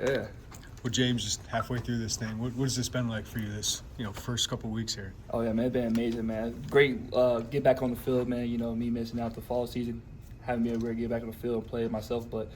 Yeah. Well, James, just halfway through this thing, what has this been like for you this, first couple weeks here? Oh yeah, man, it's been amazing, man. Great, get back on the field, man. Me missing out the fall season, haven't been able to get back on the field and play it myself, but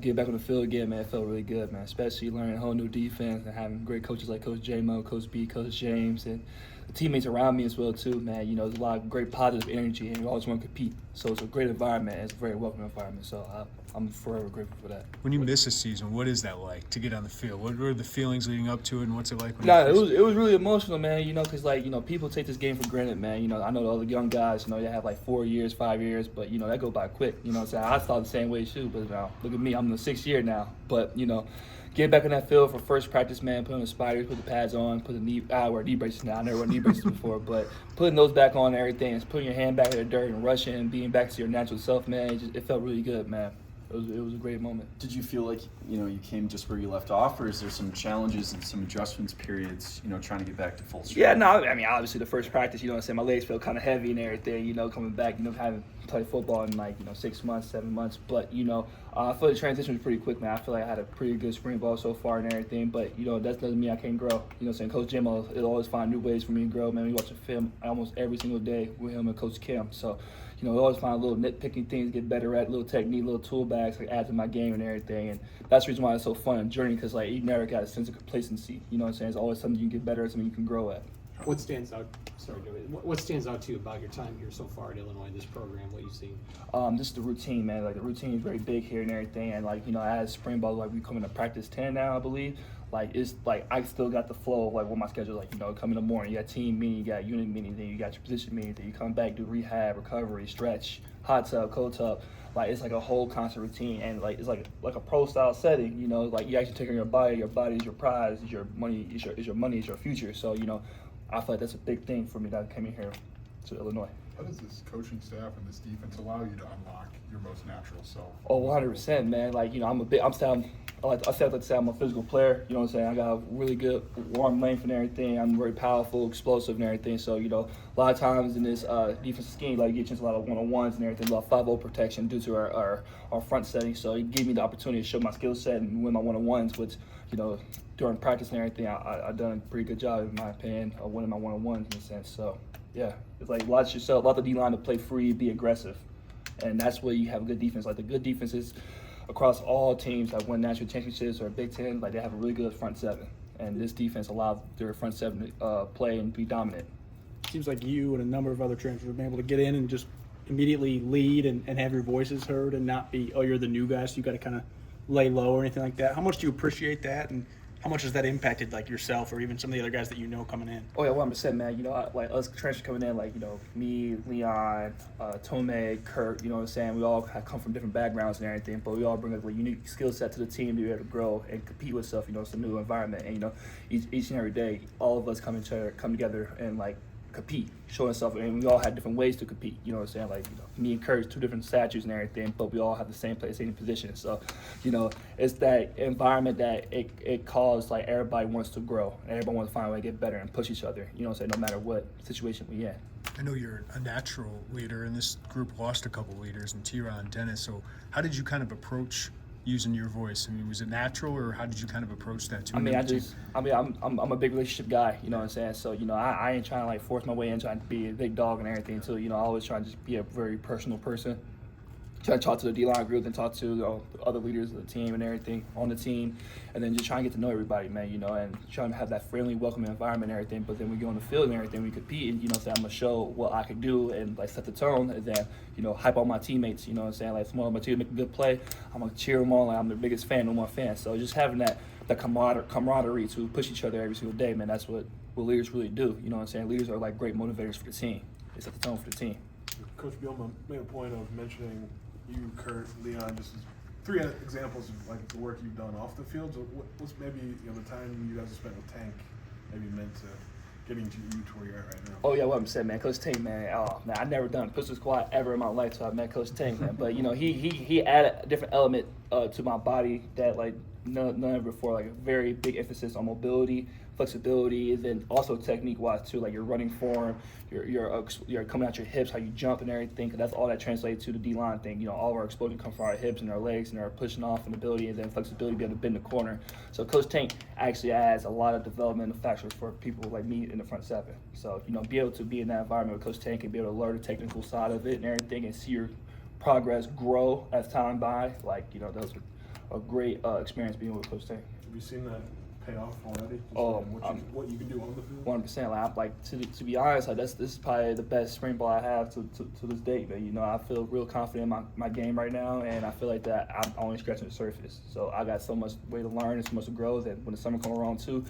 get back on the field again, man. It felt really good, man. Especially learning a whole new defense and having great coaches like Coach J-Mo, Coach B, Coach James, and the teammates around me as well too, man. There's a lot of great positive energy, and you always want to compete. So it's a great environment. It's a very welcoming environment. So I'm forever grateful for that. When you miss a season, what is that like to get on the field? What were the feelings leading up to it, and what's it like when Nah, it was really emotional, man. Because people take this game for granted, man. I know the other young guys, they have like 4 years, 5 years, but that go by quick. What I'm saying? I thought the same way too, but now look at me, I'm in the 6th year now. But get back on that field for first practice, man. Put on the spiders, put the pads on, put the knee. I wear knee braces now. I never wore knee braces before, but putting those back on and everything, and putting your hand back in the dirt and rushing and being back to your natural self, man. It felt really good, man. It was a great moment. Did you feel like you came just where you left off, or is there some challenges and some adjustments periods trying to get back to full strength? Yeah, no, I mean obviously the first practice, what I'm saying, my legs felt kind of heavy and everything, coming back, having played football in 6 months, 7 months, but I feel the transition was pretty quick, man. I feel like I had a pretty good spring ball so far and everything, but that doesn't mean I can't grow. Saying Coach Jim will always find new ways for me to grow, man. We watch a film almost every single day with him and Coach Kim, so we always find little nitpicking things to get better at, little technique, little tool bags, add to my game and everything. And that's the reason why it's so fun and journey, because you never got a sense of complacency. What I'm saying? It's always something you can get better at, something you can grow at. What stands out? Sorry, Joey. What stands out to you about your time here so far at Illinois? This program, what you see? Just the routine, man. The routine is very big here and everything. And as spring ball, we come into practice 10 now, I believe. It's I still got the flow of what my schedule is come in the morning. You got team meeting, you got unit meeting, then you got your position meeting, then you come back, do rehab, recovery, stretch, hot tub, cold tub. It's a whole constant routine, and it's like a pro style setting. You actually take care of your body. Your body is your prize. Is your money. Is your money. Is your future. So I feel like that's a big thing for me that I came in here to Illinois. How does this coaching staff and this defense allow you to unlock your most natural self? Oh, 100%, man. I say I'm a physical player. What I'm saying? I got a really good arm length and everything. I'm very powerful, explosive and everything. So, a lot of times in this defensive scheme, you get a chance a lot of one-on-ones and everything, a lot of 5-0 protection due to our front setting. So it gave me the opportunity to show my skill set and win my one-on-ones, which, during practice and everything, I've done a pretty good job, in my opinion, of winning my one-on-ones in a sense. So, yeah, it's allow the D-line to play free, be aggressive. And that's where you have a good defense. The good defenses across all teams that win national championships or Big Ten, they have a really good front seven. And this defense allowed their front seven to play and be dominant. Seems like you and a number of other transfers have been able to get in and just immediately lead and have your voices heard and not be, you're the new guy, so you got to kind of lay low or anything like that. How much do you appreciate that, and how much has that impacted yourself or even some of the other guys that coming in? Oh yeah, 100%, man. Us transfers coming in, me, Leon, Tome, Kurt. You know what I'm saying? We all come from different backgrounds and everything, but we all bring a unique skill set to the team to be able to grow and compete with stuff. It's a new environment, and each and every day, all of us come together and compete, show ourselves, and we all had different ways to compete. You know what I'm saying? Me and Kurt, 2 different statures and everything, but we all have the same place, same position. So, it's that environment that it calls everybody wants to grow and everybody wants to find a way to get better and push each other. You know what I'm saying? No matter what situation we in. I know you're a natural leader, and this group lost a couple leaders in T-Ron and Dennis. So how did you kind of approach using your voice? I mean, was it natural, or how did you kind of approach that too? I'm a big relationship guy, you know what I'm saying? So, I ain't trying to force my way in, trying to be a big dog and everything too. I always try to just be a very personal person. Try to talk to the D-line group and talk to the other leaders of the team and everything on the team, and then just try and get to know everybody, man, and trying to have that friendly, welcoming environment and everything. But then we go on the field and everything, we compete, and, I'm going to show what I can do and, set the tone, and then, hype on my teammates, you know what I'm saying? If someone on my team make a good play, I'm going to cheer them on, I'm their biggest fan, no more fan. So just having that camaraderie to push each other every single day, man, that's what leaders really do, you know what I'm saying? Leaders are great motivators for the team. They set the tone for the team. Coach Bielema made a point of mentioning you, Kurt, Leon, just as 3 examples of the work you've done off the field. So what's maybe the time you guys have spent with Tank maybe meant to getting to you to where you're at right now? Oh yeah, what I'm saying, man, Coach Tank, man. Oh man, I've never done a pistol squat ever in my life, so I met Coach Tank, man. But he added a different element to my body that none before. Like a very big emphasis on mobility, flexibility, and then also technique-wise too. Like your running form, you're coming out your hips, how you jump and everything. Cause that's all that translates to the D-line thing. You know, all of our explosion comes from our hips and our legs and our pushing off and ability, and then flexibility, be able to bend the corner. So Coach Tank actually adds a lot of developmental factors for people like me in the front seven. So be able to be in that environment with Coach Tank and be able to learn the technical side of it and everything, and see your progress grow as time by. Like that was a great experience being with Coach Tank. Have you seen that pay off already? Just Oh, what you can do on the field? 100%. Like to be honest, like this is probably the best spring ball I have to this date. But I feel real confident in my game right now, and I feel like that I'm only scratching the surface. So I got so much way to learn and so much to grow. That when the summer comes around too,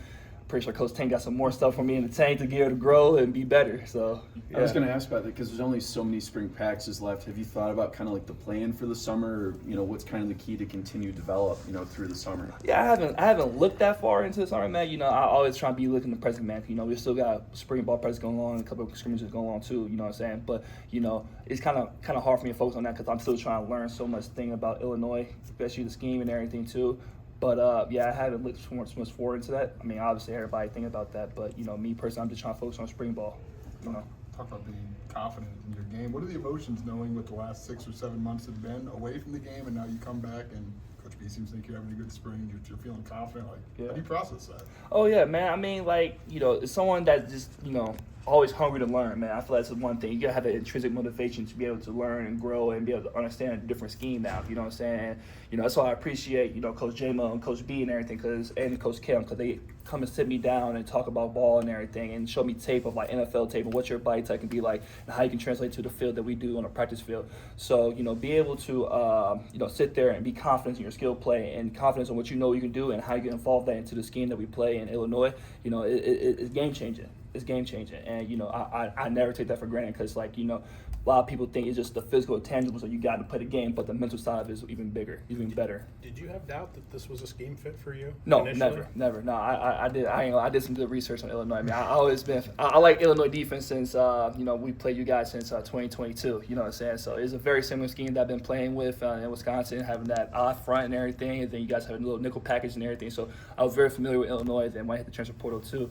pretty sure Coach Tank got some more stuff for me in the tank to get able to grow and be better. So I was going to ask about that because there's only so many spring practices left. Have you thought about kind of like the plan for the summer, or what's kind of the key to continue to develop, through the summer? Yeah, I haven't looked that far into the summer, man. I always try to be looking the present, man. We still got spring ball practice going on, a couple of scrimmages going on too. You know what I'm saying? But it's kind of hard for me to focus on that because I'm still trying to learn so much thing about Illinois, especially the scheme and everything too. But I haven't looked so much forward into that. I mean, obviously everybody think about that, but me personally, I'm just trying to focus on spring ball. Talk about being confident in your game. What are the emotions knowing what the last 6 or 7 months have been away from the game, and now you come back and Coach B seems to think you're having a good spring, you're feeling confident. How do you process that? Oh yeah, man. I mean, it's someone that just always hungry to learn, man. I feel that's the one thing. You gotta have the intrinsic motivation to be able to learn and grow and be able to understand a different scheme now. You know what I'm saying? That's why I appreciate Coach J-Mo and Coach B and everything, and Coach Kim, because they come and sit me down and talk about ball and everything and show me tape of like NFL tape and what your body type can be like and how you can translate to the field that we do on a practice field. So be able to sit there and be confident in your skill play and confidence in what you can do and how you can evolve that into the scheme that we play in Illinois. It's game changing. It's game changing, and I never take that for granted because a lot of people think it's just the physical intangibles that you got to play the game, but the mental side of it is even bigger, even better. Did you have doubt that this was a scheme fit for you? No, initially? never. No, I did. I did some good research on Illinois. I mean, I always been. I like Illinois defense since we played you guys since 2022. You know what I'm saying? So it's a very similar scheme that I've been playing with in Wisconsin, having that odd front and everything, and then you guys have a little nickel package and everything. So I was very familiar with Illinois. Then when I hit the transfer portal too.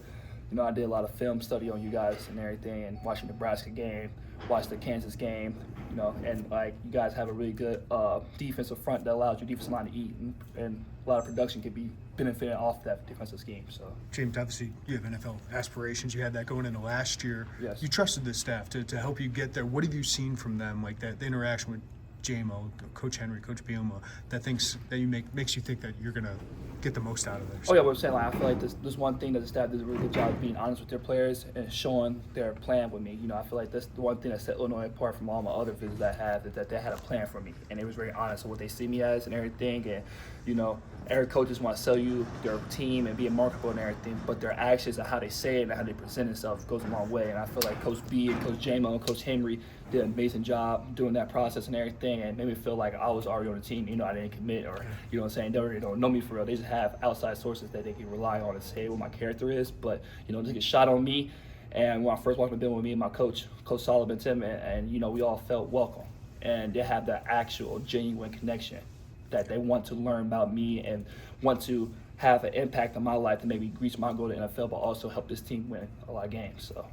I did a lot of film study on you guys and everything, and watching the Nebraska game, watched the Kansas game, and you guys have a really good defensive front that allows your defensive line to eat, and a lot of production could be benefiting off that defensive scheme. So, James, obviously you have NFL aspirations. You had that going into last year. Yes. You trusted this staff to help you get there. What have you seen from them, like the interaction with J-Mo, Coach Henry, Coach Bielema, that makes you think that you're gonna get the most out of it? Oh yeah, what I'm saying, I feel like this one thing that the staff did a really good job of being honest with their players and showing their plan with me. I feel like that's the one thing that set Illinois apart from all my other visits I have, is that they had a plan for me and they was very honest with what they see me as and everything. And every coaches want to sell you their team and be marketable and everything, but their actions and how they say it and how they present themselves goes a long way. And I feel like Coach B and Coach J-Mo and Coach Henry did an amazing job doing that process and everything, and made me feel like I was already on the team. I didn't commit, or what I'm saying, they already don't know me for real. They just have outside sources that they can rely on and say what my character is. But just get shot on me. And when I first walked in the building with me and my coach Solomon Tim, and we all felt welcome, and they have that actual genuine connection that they want to learn about me and want to have an impact on my life to maybe reach my goal to NFL, but also help this team win a lot of games. So.